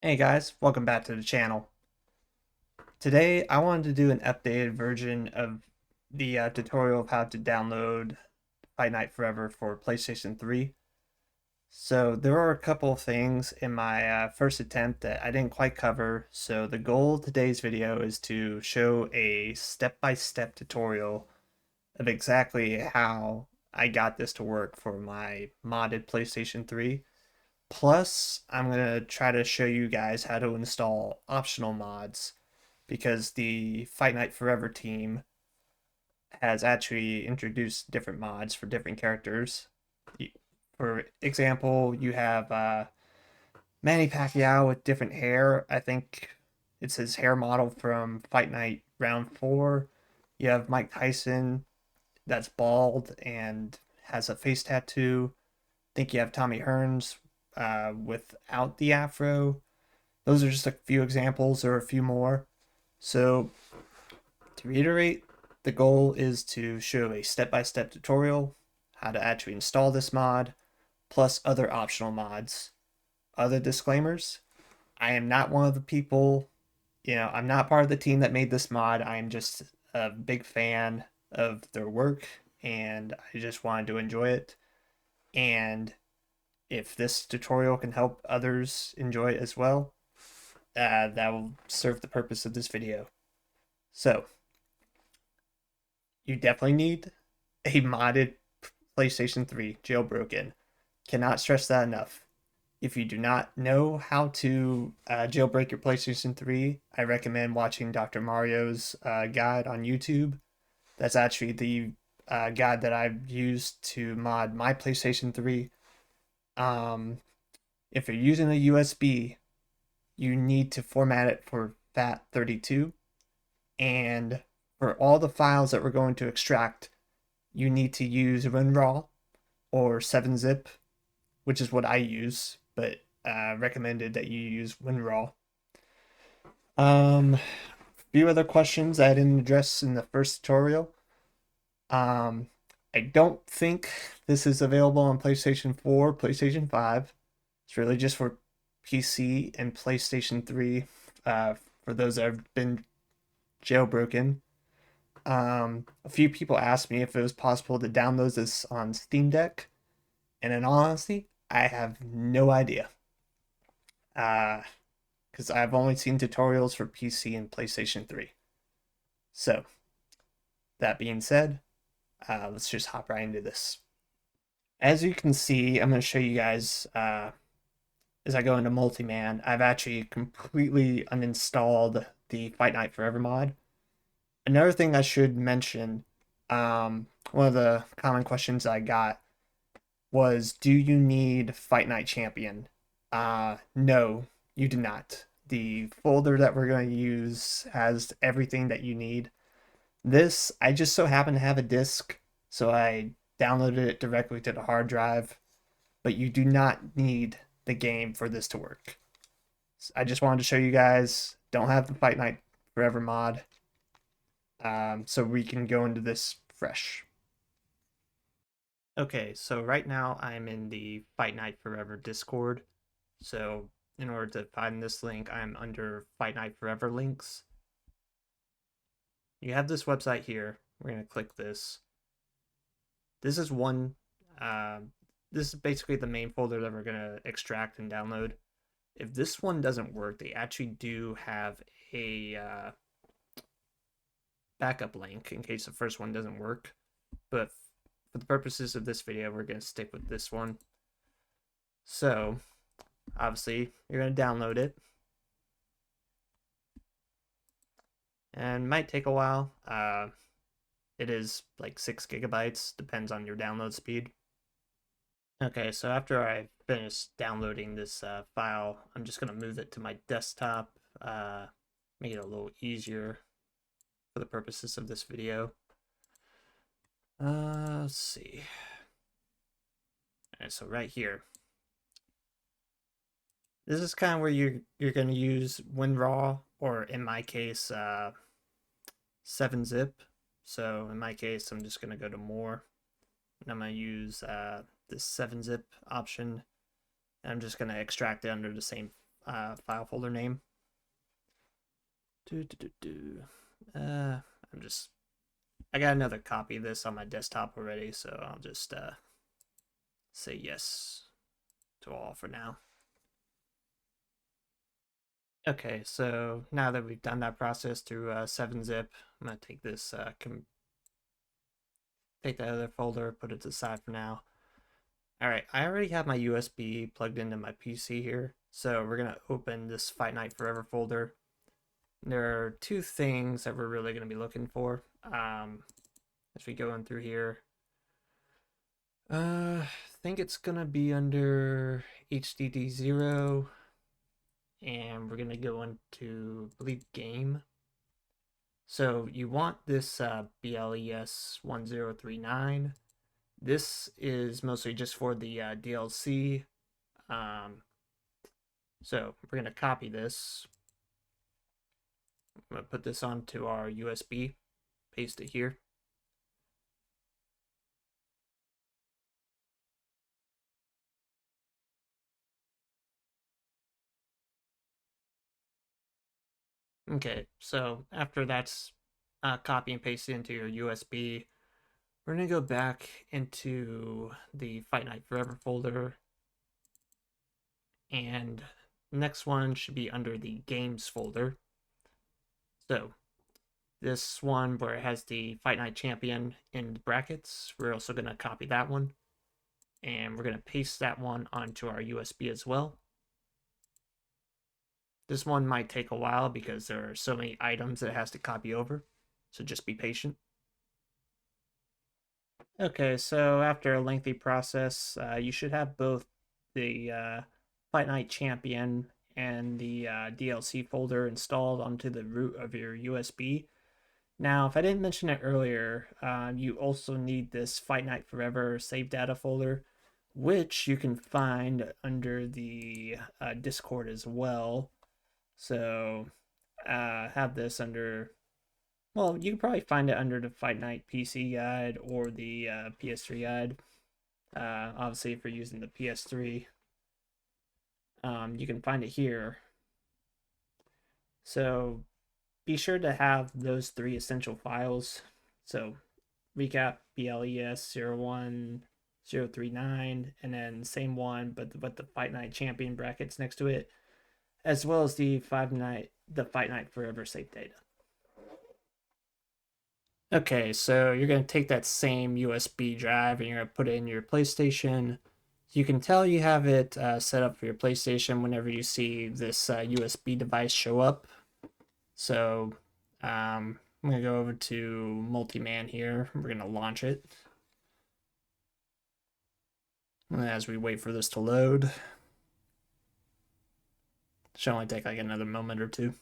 Hey guys, welcome back to the channel. Today I wanted to do an updated version of the tutorial of how to download Fight Night Forever for PlayStation 3. So there are a couple of things in my first attempt that I didn't quite cover. So the goal of today's video is to show a step-by-step tutorial of exactly how I got this to work for my modded PlayStation 3. Plus, I'm going to try to show you guys how to install optional mods because the Fight Night Forever team has actually introduced different mods for different characters. For example, you have Manny Pacquiao with different hair. I think it's his hair model from Fight Night Round 4. You have Mike Tyson that's bald and has a face tattoo. I think you have Tommy Hearns without the afro. Those are just a few examples, or a few more. So to reiterate, the goal is to show a step-by-step tutorial how to actually install this mod, plus other optional mods. Other disclaimers, I am not one of the people, I'm not part of the team that made this mod. I am just a big fan of their work and I just wanted to enjoy it. And if this tutorial can help others enjoy it as well, that will serve the purpose of this video. So, you definitely need a modded PlayStation 3 jailbroken. Cannot stress that enough. If you do not know how to jailbreak your PlayStation 3, I recommend watching Dr. Mario's guide on YouTube. That's actually the guide that I've used to mod my PlayStation 3. Um, if you're using a USB, you need to format it for FAT32. And for all the files that we're going to extract, you need to use WinRAR or 7-zip, which is what I use, but recommended that you use WinRAR. A few other questions I didn't address in the first tutorial. Um, I don't think this is available on PlayStation 4, PlayStation 5. It's really just for PC and PlayStation 3 uh, for those that have been jailbroken. A few people asked me if it was possible to download this on Steam Deck, and in all honesty, I have no idea. Because I've only seen tutorials for PC and PlayStation 3. So, that being said, let's just hop right into this. As you can see, I'm going to show you guys as I go into multi-man. I've actually completely uninstalled the Fight Night Forever mod. Another thing I should mention, one of the common questions I got was, do you need Fight Night Champion? No, you do not. The folder that we're going to use has everything that you need. This, I just so happen to have a disk, so I downloaded it directly to the hard drive, but you do not need the game for this to work. I just wanted to show you guys, don't have the Fight Night Forever mod, so we can go into this fresh. Okay, so right now I'm in the Fight Night Forever Discord. So in order to find this link, I'm under Fight Night Forever links. You have this website here. We're going to click this. This is one, this is basically the main folder that we're going to extract and download. If this one doesn't work, they actually do have a backup link in case the first one doesn't work. But for the purposes of this video, we're going to stick with this one. So, obviously, you're going to download it. And might take a while. It is like 6 gigabytes, depends on your download speed. Okay, so after I finish downloading this file, I'm just going to move it to my desktop, make it a little easier for the purposes of this video. Let's see. Alright, so right here. This is kind of where you're going to use WinRAR, or in my case, 7-zip. So in my case, I'm just going to go to more, and I'm going to use this 7-zip option. And I'm just going to extract it under the same file folder name. I'm just I got another copy of this on my desktop already, so I'll just say yes to all for now. Okay, so now that we've done that process through 7-zip, I'm gonna take this take that other folder, put it to the side for now. All right, I already have my USB plugged into my PC here, so we're gonna open this Fight Night Forever folder. There are two things that we're really gonna be looking for as we go in through here. I think it's gonna be under HDD0, and we're gonna go into, I believe, game. So you want this BLES 1039. This is mostly just for the DLC. So we're gonna copy this. I'm gonna put this onto our USB, paste it here. Okay, so after that's copy and paste into your USB, we're gonna go back into the Fight Night Forever folder, and next one should be under the games folder. So this one where it has the Fight Night Champion in brackets, we're also gonna copy that one, and we're gonna paste that one onto our USB as well. This one might take a while because there are so many items that it has to copy over, so just be patient. Okay, so after a lengthy process, you should have both the Fight Night Champion and the DLC folder installed onto the root of your USB. Now, if I didn't mention it earlier, you also need this Fight Night Forever save data folder, which you can find under the Discord as well. So have this under, well, you can probably find it under the Fight Night PC guide or the PS3 guide. Obviously, if you're using the PS3, you can find it here. So be sure to have those three essential files. So recap BLES 01039, and then same one, but with the Fight Night Champion brackets next to it, as well as the Fight Night Forever save data. Okay, so you're going to take that same USB drive and you're going to put it in your PlayStation. You can tell you have it set up for your PlayStation whenever you see this USB device show up. So I'm going to go over to Multiman here. We're going to launch it. And as we wait for this to load, it should only take like another moment or two.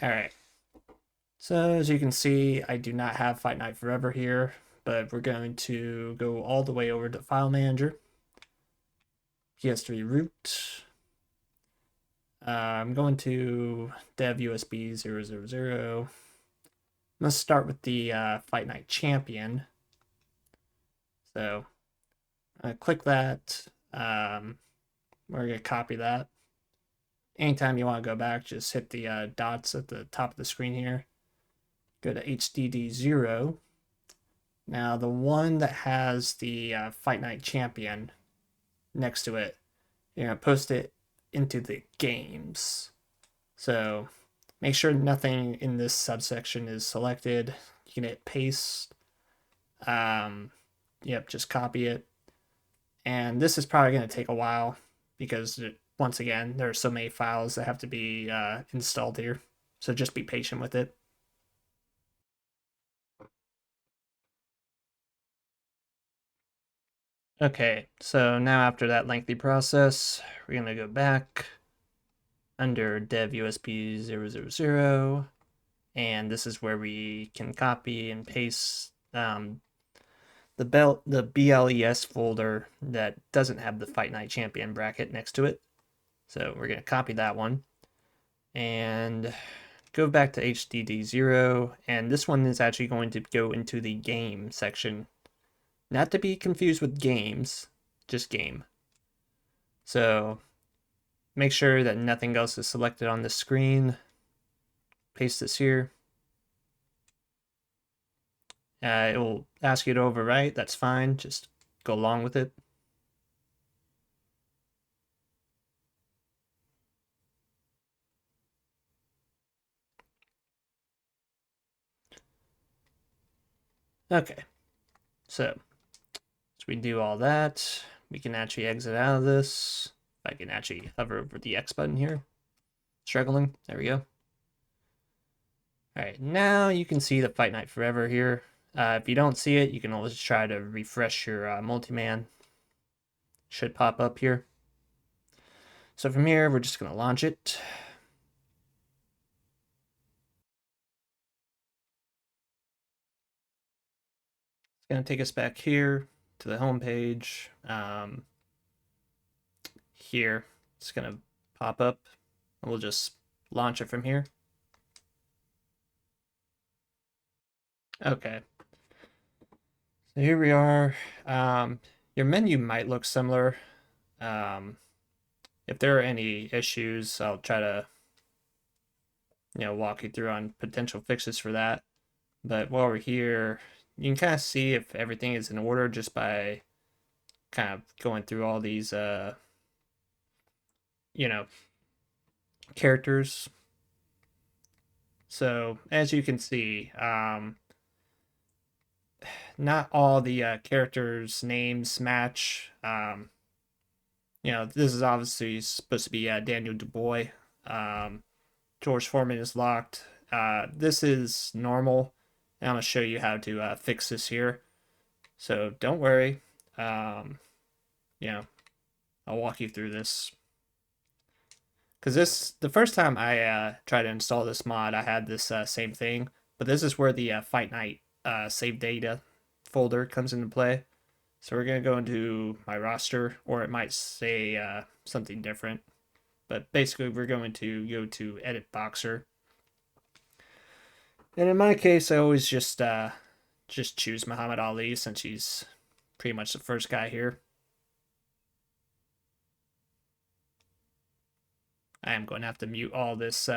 All right. So as you can see, I do not have Fight Night Forever here, but we're going to go all the way over to File Manager, PS3 root. I'm going to dev USB 000. Let's start with the Fight Night Champion. So click that. We're going to copy that. Anytime you want to go back, just hit the dots at the top of the screen here. Go to HDD0. Now, the one that has the Fight Night Champion next to it, you're going to post it into the games. So make sure nothing in this subsection is selected. You can hit paste. Yep, just copy it. And this is probably going to take a while because, once again, there are so many files that have to be installed here. So just be patient with it. Okay, so now after that lengthy process, we're going to go back under dev USB 000, and this is where we can copy and paste the BLES folder that doesn't have the Fight Night Champion bracket next to it. So we're going to copy that one and go back to HDD0, and this one is actually going to go into the game section. Not to be confused with games, just game. So make sure that nothing else is selected on the screen. Paste this here. It will ask you to overwrite. That's fine. Just go along with it. Okay. So we do all that. We can actually exit out of this. If I can actually hover over the X button here. Struggling. There we go. All right, now you can see the Fight Night Forever here. If you don't see it, you can always try to refresh your multi-man. Should pop up here. So from here, we're just going to launch it. It's going to take us back here to the home page. Here, it's going to pop up. And we'll just launch it from here. Okay. So here we are. Your menu might look similar. If there are any issues, I'll try to walk you through on potential fixes for that. But while we're here, you can kind of see if everything is in order just by kind of going through all these characters. So as you can see, not all the characters' names match. This is obviously supposed to be Daniel Dubois. George Foreman is locked. This is normal. And I'm going to show you how to fix this here. So don't worry. I'll walk you through this. Because the first time I tried to install this mod, I had this same thing. But this is where the Fight Night save data folder comes into play. So we're going to go into my roster, or it might say something different. But basically, we're going to go to Edit Boxer. And in my case, I always just choose Muhammad Ali since he's pretty much the first guy here. I am going to have to mute all this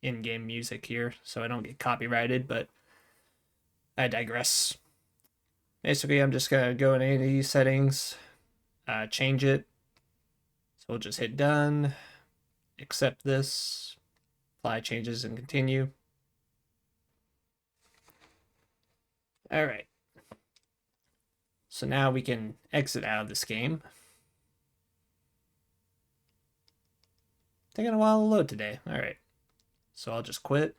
in-game music here so I don't get copyrighted, but I digress. Basically, I'm just going to go in any of these settings, change it. So we'll just hit done, accept this, apply changes, and continue. All right. So now we can exit out of this game. Taking a while to load today. All right. So I'll just quit.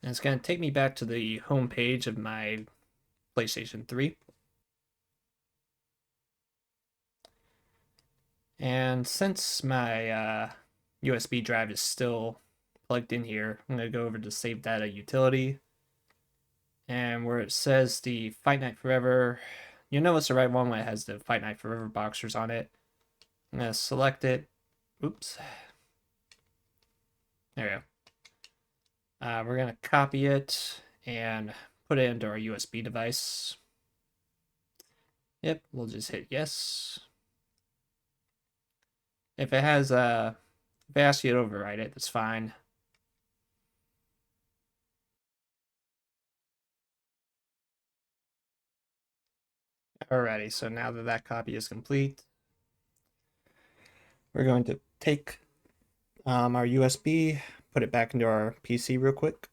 And it's going to take me back to the home page of my PlayStation 3. And since my USB drive is still plugged in here, I'm going to go over to Save Data Utility. And where it says the Fight Night Forever, you know it's the right one when it has the Fight Night Forever boxers on it. I'm going to select it. Oops. There we go. We're going to copy it and put it into our USB device. Yep, we'll just hit yes. If it has if it asks you to overwrite it, that's fine. Alrighty, so now that that copy is complete, we're going to take our USB, put it back into our PC real quick.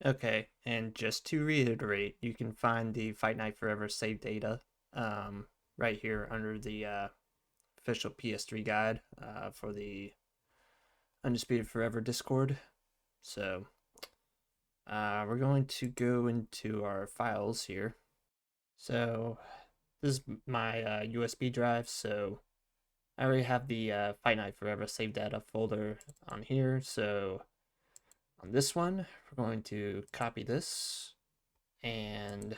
Okay, and just to reiterate, you can find the Fight Night Forever save data right here under the official PS3 guide for the Undisputed Forever Discord. So we're going to go into our files here. So this is my USB drive, so I already have the Fight Night Forever save data folder on here. So on this one, we're going to copy this, and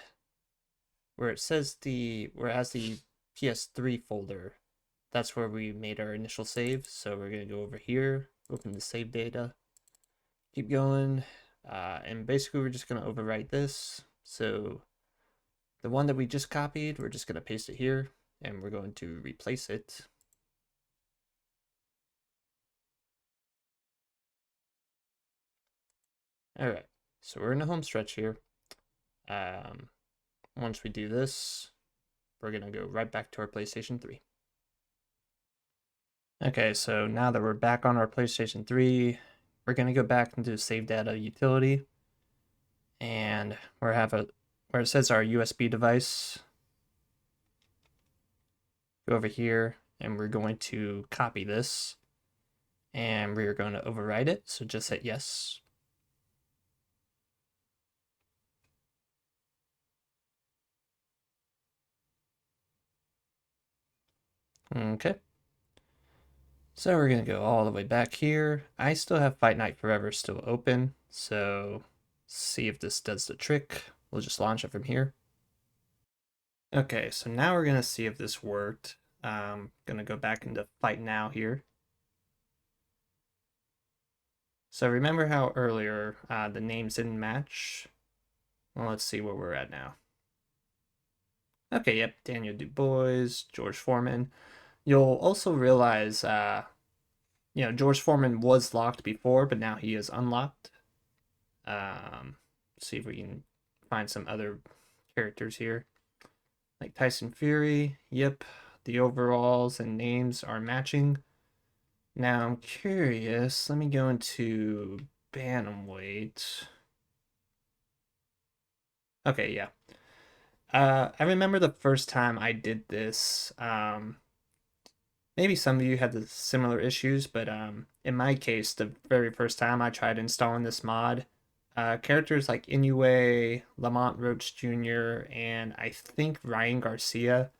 where it says where it has the PS3 folder, that's where we made our initial save. So we're going to go over here, open the save data, keep going, and basically we're just going to overwrite this. So the one that we just copied, we're just going to paste it here, and we're going to replace it. All right, so we're in the home stretch here. Once we do this, we're going to go right back to our PlayStation 3. Okay, so now that we're back on our PlayStation 3, we're going to go back into save data utility, and where it says our USB device, go over here, and we're going to copy this, and we're going to overwrite it. So just hit yes. Okay. So we're going to go all the way back here. I still have Fight Night Forever still open, so see if this does the trick. We'll just launch it from here. Okay, so now we're going to see if this worked. Going to go back into Fight Now here. So remember how earlier the names didn't match? Well, let's see where we're at now. Okay, yep, Daniel Dubois, George Foreman. You'll also realize, George Foreman was locked before, but now he is unlocked. See if we can find some other characters here. Like Tyson Fury, yep, the overalls and names are matching. Now I'm curious, let me go into Bantamweight. Okay, yeah. I remember the first time I did this. Maybe some of you had the similar issues, but in my case, the very first time I tried installing this mod, characters like Inoue, Lamont Roach Jr., and I think Ryan Garcia,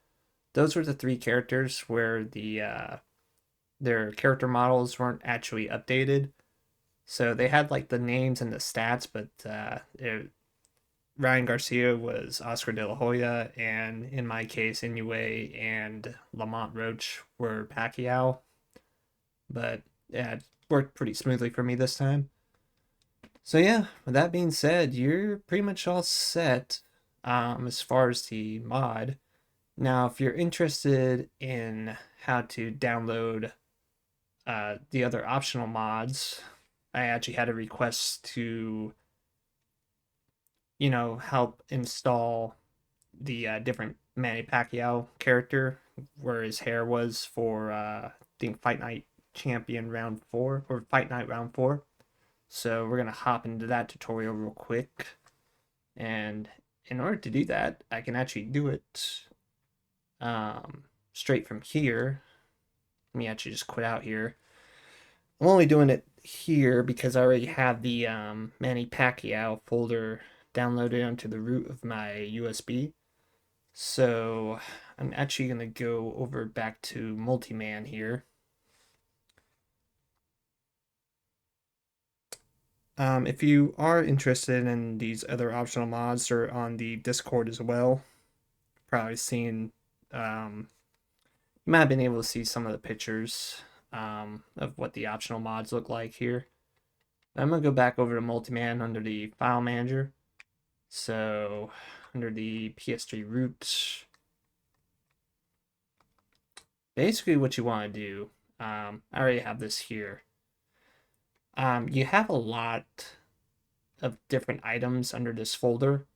those were the three characters where their character models weren't actually updated. So they had like the names and the stats, but Ryan Garcia was Oscar De La Hoya, and in my case, Inoue and Lamont Roach were Pacquiao. But yeah, it worked pretty smoothly for me this time. So yeah, with that being said, you're pretty much all set as far as the mod. Now, if you're interested in how to download the other optional mods, I actually had a request to, help install the different Manny Pacquiao character, where his hair was for, I think, Fight Night Champion Round 4, or Fight Night Round 4. So we're going to hop into that tutorial real quick. And in order to do that, I can actually do it straight from here. Let me actually just quit out here. I'm only doing it here because I already have the Manny Pacquiao folder downloaded onto the root of my USB. So I'm actually going to go over back to Multiman here. If you are interested in these other optional mods, they're on the Discord as well. Probably seen, you might have been able to see some of the pictures of what the optional mods look like here. I'm going to go back over to Multiman under the File Manager. So under the PS3 root, basically what you want to do, I already have this here. You have a lot of different items under this folder,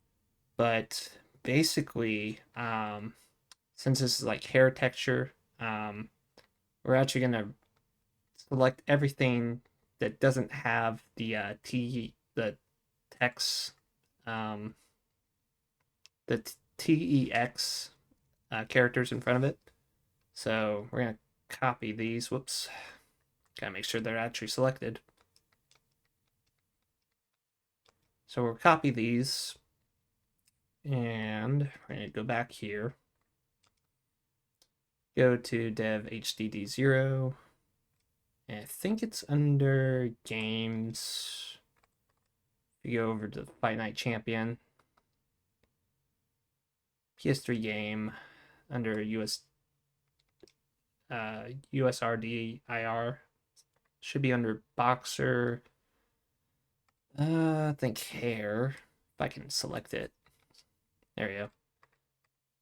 but basically, since this is like hair texture, we're actually gonna select everything that doesn't have the text, um, the TEX characters in front of it. So we're gonna copy these. Whoops, gotta make sure they're actually selected. So we'll copy these, and we're going to go back here. Go to dev HDD0, and I think it's under games. You go over to Fight Night Champion, PS3 game, under USRD IR. Should be under Boxer. I think hair, if I can select it. There we go.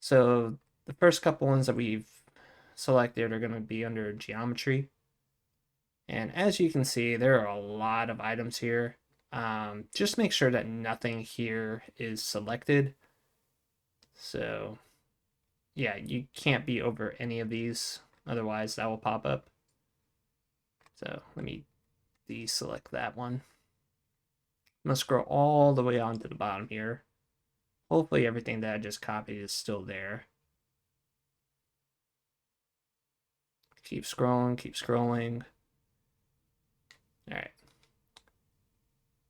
So the first couple ones that we've selected are going to be under geometry. And as you can see, there are a lot of items here. Just make sure that nothing here is selected. So yeah, you can't be over any of these. Otherwise, that will pop up. So let me deselect that one. I'm going to scroll all the way on to the bottom here. Hopefully everything that I just copied is still there. Keep scrolling, keep scrolling. All right.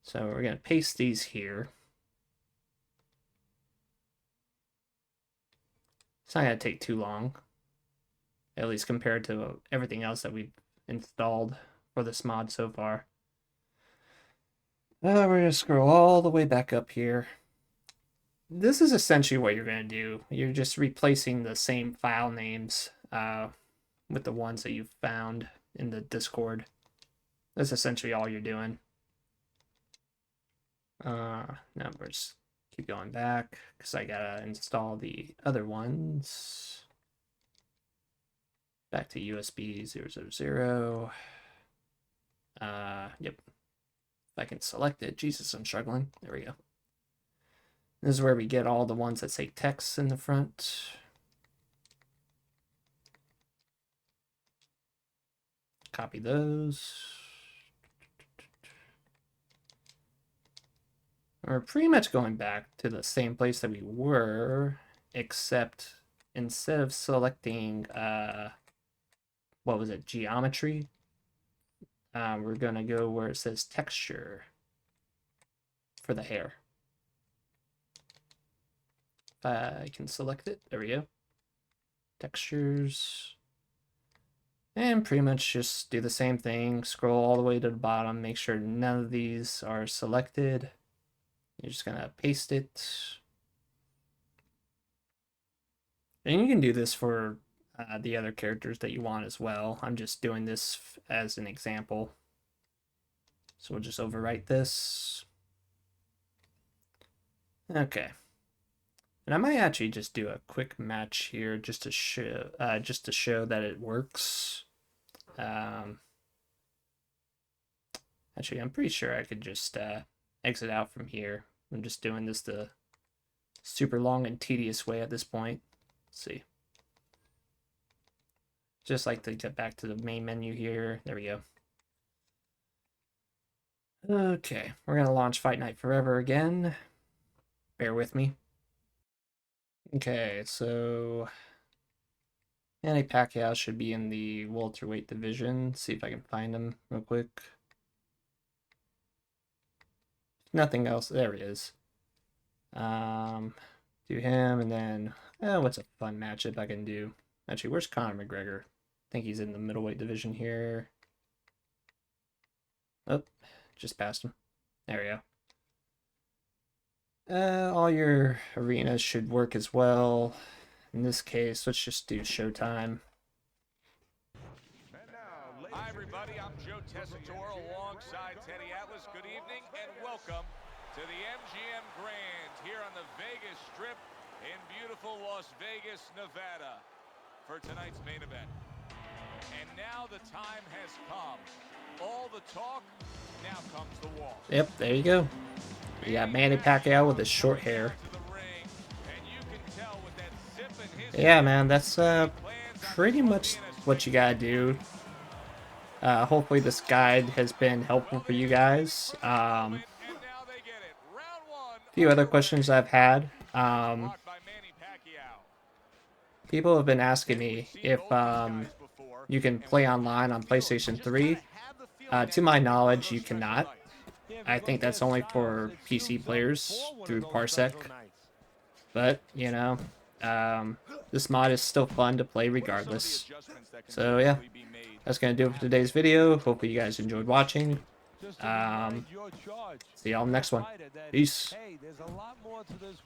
So we're going to paste these here. It's not going to take too long, at least compared to everything else that we've installed for this mod so far. We're going to scroll all the way back up here. This is essentially what you're going to do. You're just replacing the same file names with the ones that you've found in the Discord. That's essentially all you're doing. Now we're just keep going back because I gotta install the other ones. Back to USB 000. Yep. If I can select it. Jesus, I'm struggling. There we go. This is where we get all the ones that say text in the front. Copy those. We're pretty much going back to the same place that we were, except instead of selecting, what was it, geometry, we're going to go where it says texture for the hair. I can select it. There we go. Textures. And pretty much just do the same thing. Scroll all the way to the bottom. Make sure none of these are selected. You're just going to paste it. And you can do this for the other characters that you want as well. I'm just doing this as an example. So we'll just overwrite this. Okay. And I might actually just do a quick match here just to show that it works. Actually, I'm pretty sure I could just exit out from here. I'm just doing this the super long and tedious way at this point. Let's see. Just like to get back to the main menu here. There we go. Okay, we're gonna launch Fight Night Forever again. Bear with me. Okay, so Manny Pacquiao should be in the welterweight division. Let's see if I can find him real quick. Nothing else. There he is. Do him, and then what's a fun matchup I can do? Actually, where's Conor McGregor? I think he's in the middleweight division here. Oh, just passed him. There we go. All your arenas should work as well. In this case, let's just do Showtime. Hi, everybody. I'm Joe Tessitore alongside Teddy Atlas. Good evening and welcome to the MGM Grand here on the Vegas Strip in beautiful Las Vegas, Nevada for tonight's main event. And now the time has come. All the talk, now comes the walk. Yep, there you go. You got Manny Pacquiao with his short hair. Yeah, man, that's pretty much what you gotta do. Hopefully this guide has been helpful for you guys. A few other questions I've had. People have been asking me if you can play online on PlayStation 3. To my knowledge, you cannot. I think that's only for PC players through Parsec. But, you know, this mod is still fun to play regardless. So, yeah. That's going to do it for today's video. Hopefully you guys enjoyed watching. See y'all in the next one. Peace.